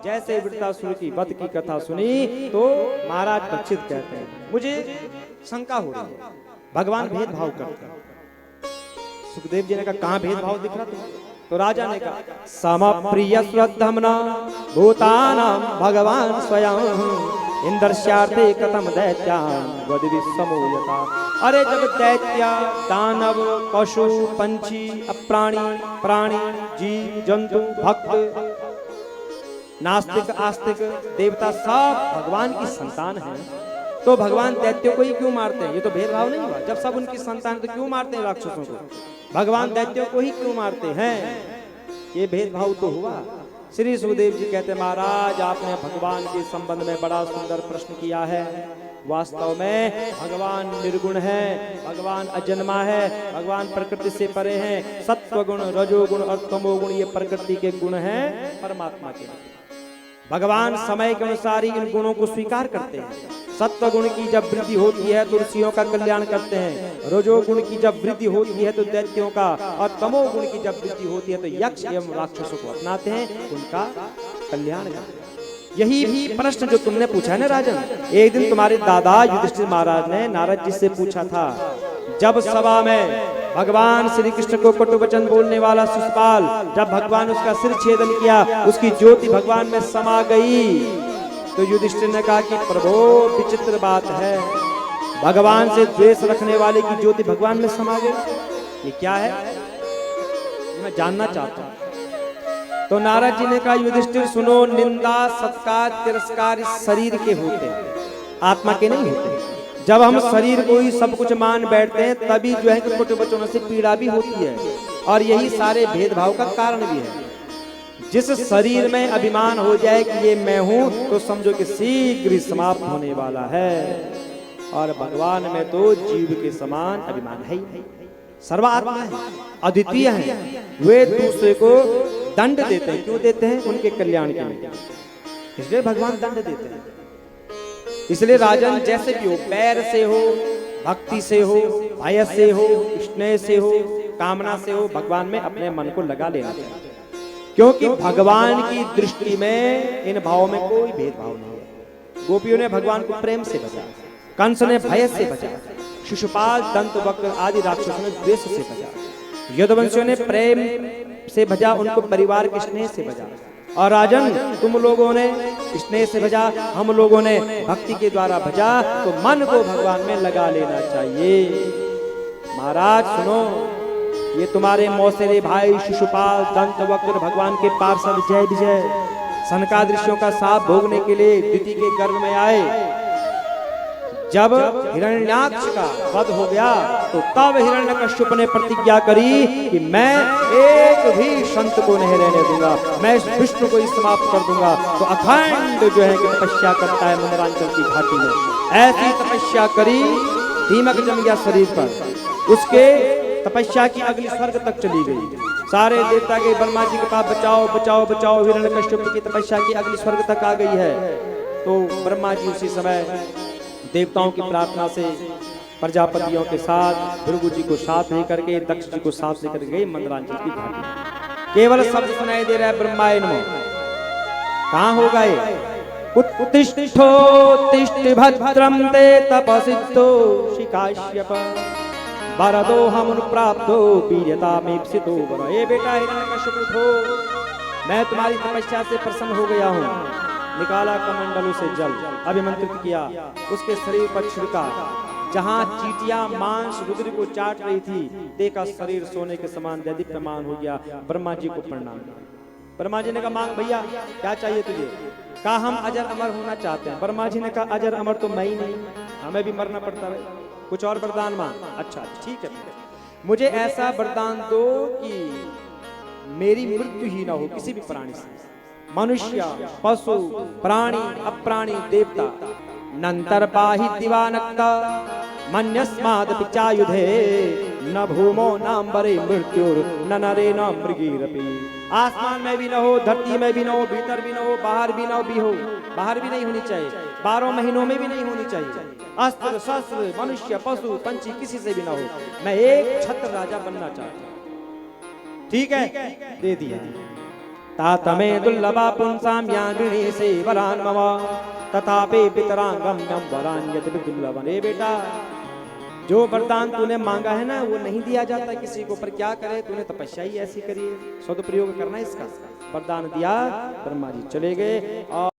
जैसे वृत्तासुर की वध की कथा सुनी तो महाराज परीक्षित कहते हैं, मुझे शंका हो रही है, भगवान भेदभाव करते हैं। सुखदेव जी ने कहा, कहां भेदभाव दिख रहा तुमको? तो राजा ने कहा, समप्रिय स्वधमना भूतानां भगवान स्वयं इंद्रस्यार्थे कथम दैत्यान वदि समूयता। अरे जब दैत्य, दानव, पशु, पंछी, अप्राणी, प्राणी, जीव, जंतु, भक्त, नास्तिक, आस्तिक, देवता सब भगवान की संतान है, तो भगवान दैत्यों को ही क्यों मारते हैं? ये तो भेदभाव नहीं हुआ। जब सब उनकी संतान तो क्यों मारते हैं राक्षसों को? भगवान दैत्यों को ही क्यों मारते हैं? ये भेदभाव तो हुआ। श्री सुखदेव जी कहते, महाराज आपने भगवान के संबंध में बड़ा सुंदर प्रश्न किया है। वास्तव में भगवान निर्गुण है, भगवान अजन्मा है, भगवान प्रकृति से परे हैं। सत्व गुण, रजोगुण और तमोगुण ये प्रकृति के गुण हैं परमात्मा के। भगवान समय के अनुसार ही इन गुणों को स्वीकार करते हैं। सत्व गुण की जब वृद्धि होती है तो ऋषियों का कल्याण करते हैं, रजोगुण की जब वृद्धि होती है तो दैत्यों का, और तमोगुण की जब वृद्धि होती है तो यक्ष एवं राक्षसों को अपनाते हैं, उनका कल्याण करते हैं। यही भी प्रश्न जो तुमने पूछा है ना राजन, एक दिन तुम्हारे दादा युधिष्ठिर महाराज ने नारद जी से पूछा था, जब सभा में भगवान श्री कृष्ण को कटु वचन बोलने वाला शिशुपाल, जब भगवान उसका सिर छेदन किया, उसकी ज्योति भगवान में समा गई, तो युधिष्ठिर ने कहा कि प्रभु विचित्र बात है, भगवान से द्वेष रखने वाले की ज्योति भगवान में समा गई, ये क्या है? मैं जानना चाहता हूं। तो नारद जी ने कहा, युधिष्ठिर सुनो, निंदा, सत्कार, तिरस्कार इस शरीर के होते हैं, आत्मा के नहीं होते। जब हम शरीर को ही सब कुछ मान बैठते हैं तभी जो है कि कटु वचनों से पीड़ा भी होती है, और यही सारे भेदभाव का कारण भी है। जिस शरीर में अभिमान हो जाए कि ये मैं हूं, तो समझो कि शीघ्र ही समाप्त होने वाला है। और भगवान में तो जीव के समान अभिमान है ही, सर्वात्मा है, अद्वितीय है। वे दूसरे को दंड देते हैं, क्यों देते हैं? उनके कल्याण के लिए, इसलिए भगवान दंड देते हैं। इसलिए राजन जैसे भी हो, पैर से हो, भक्ति से हो, भय से हो, स्नेह से हो, कामना से हो, भगवान में अपने मन को लगा लेना चाहिए, क्योंकि भगवान की दृष्टि में इन भावों में कोई भेदभाव नहीं है। गोपियों ने भगवान को प्रेम से बचा, कंस ने भय से बचा, शिशुपाल, दंतवक्र आदि राक्षसों ने द्वेष से बचा, यदुवंशियों ने प्रेम से भजा, उनको परिवार के स्नेह से बचा। और राजन तुम लोगों ने स्नेह से भजा, हम लोगों ने भक्ति के द्वारा भजा, तो मन को भगवान में लगा लेना चाहिए। महाराज सुनो, ये तुम्हारे मौसेरे भाई शिशुपाल, दंतवक्र भगवान के पार्षद जय विजय सनकादिऋषियों का साथ भोगने के लिए दिति के गर्भ में आए। जब हिरण्याक्ष का वध हो गया तो तब हिरण्यकश्यप ने प्रतिज्ञा करी कि मैं एक भी संत को नहीं रहने दूंगा, मैं इस विष्णु को ही समाप्त कर दूंगा। तो अखंड जो है कि तपस्या करता है मंदरांचल की घाटी में। ऐसी तपस्या करी, दीमक जम गया शरीर पर, उसके तपस्या की अगली स्वर्ग तक चली गई। सारे देवता के ब्रह्मा जी के पास बचाओ बचाओ बचाओ, हिरण्यकश्यप की तपस्या की अगली स्वर्ग तक आ गई है। तो ब्रह्मा जी उसी समय देवताओं की प्रार्थना से प्रजापतियों के साथ भृगु जी को साथ लेकर के, दक्ष जी को साथ लेकर गए मंदरांचल की घाटी। केवल शब्द सुनाई दे रहा है ब्रह्माय नमः। कहां हो गए? उत्तिष्ठोत्तिष्ठ भद्रं ते तपसिद्धो शिकाश्यप वरदो हम प्राप्तो वीर्यतामीप्सितो वर। ये बेटा हिरण्यकश्यप उठो, मैं तुम्हारी तपस्या से प्रसन्न हो गया हूँ। निकाला कमंडलों से जल, अभिमंत्रित किया, उसके शरीर पर छिड़का। जहां चीटियां मांस रुद्र को चाट रही थी, देखा शरीर सोने के समान दैदीप्यमान हो गया। ब्रह्मा जी को प्रणाम। ब्रह्मा जी ने कहा, मांग भैया क्या चाहिए तुझे? कहा, हम अजर अमर होना चाहते हैं। ब्रह्मा जी ने कहा, अजर अमर तो मैं ही नहीं, हमें भी मरना पड़ता है, कुछ और वरदान मांग। अच्छा ठीक है, मुझे ऐसा वरदान दो कि मेरी मृत्यु ही ना हो किसी भी प्राणी से, मनुष्य, पशु, प्राणी, अप्राणी, देवता। नंतर पाहि दिवानक्ता मन्यस्माद पिचायुधे न भूमो नाम्बरे मृत्युर न नरे न मृगीरपि। आसमान में भी न हो, धरती में भी न हो, भीतर भी न हो, बाहर भी न हो, बाहर भी नहीं होनी चाहिए, 12 महीनों में भी नहीं होनी चाहिए। अस्त्र शस्त्र, मनुष्य, पशु, पंछी किसी से भी न हो, मैं एक छत्र राजा बनना चाहता हूं। ठीक है, दे दिया। तातमे दुर्लभा पुंसाम यागिनी से वरान मम तथापि पितरांगम यम वरान यद्यपि दुर्लभम। रे बेटा, जो वरदान तूने मांगा है ना वो नहीं दिया जाता किसी को, पर क्या करे, तूने तपस्या ही ऐसी करी है, सदुपयोग करना इसका। वरदान दिया, ब्रह्मा जी चले गए और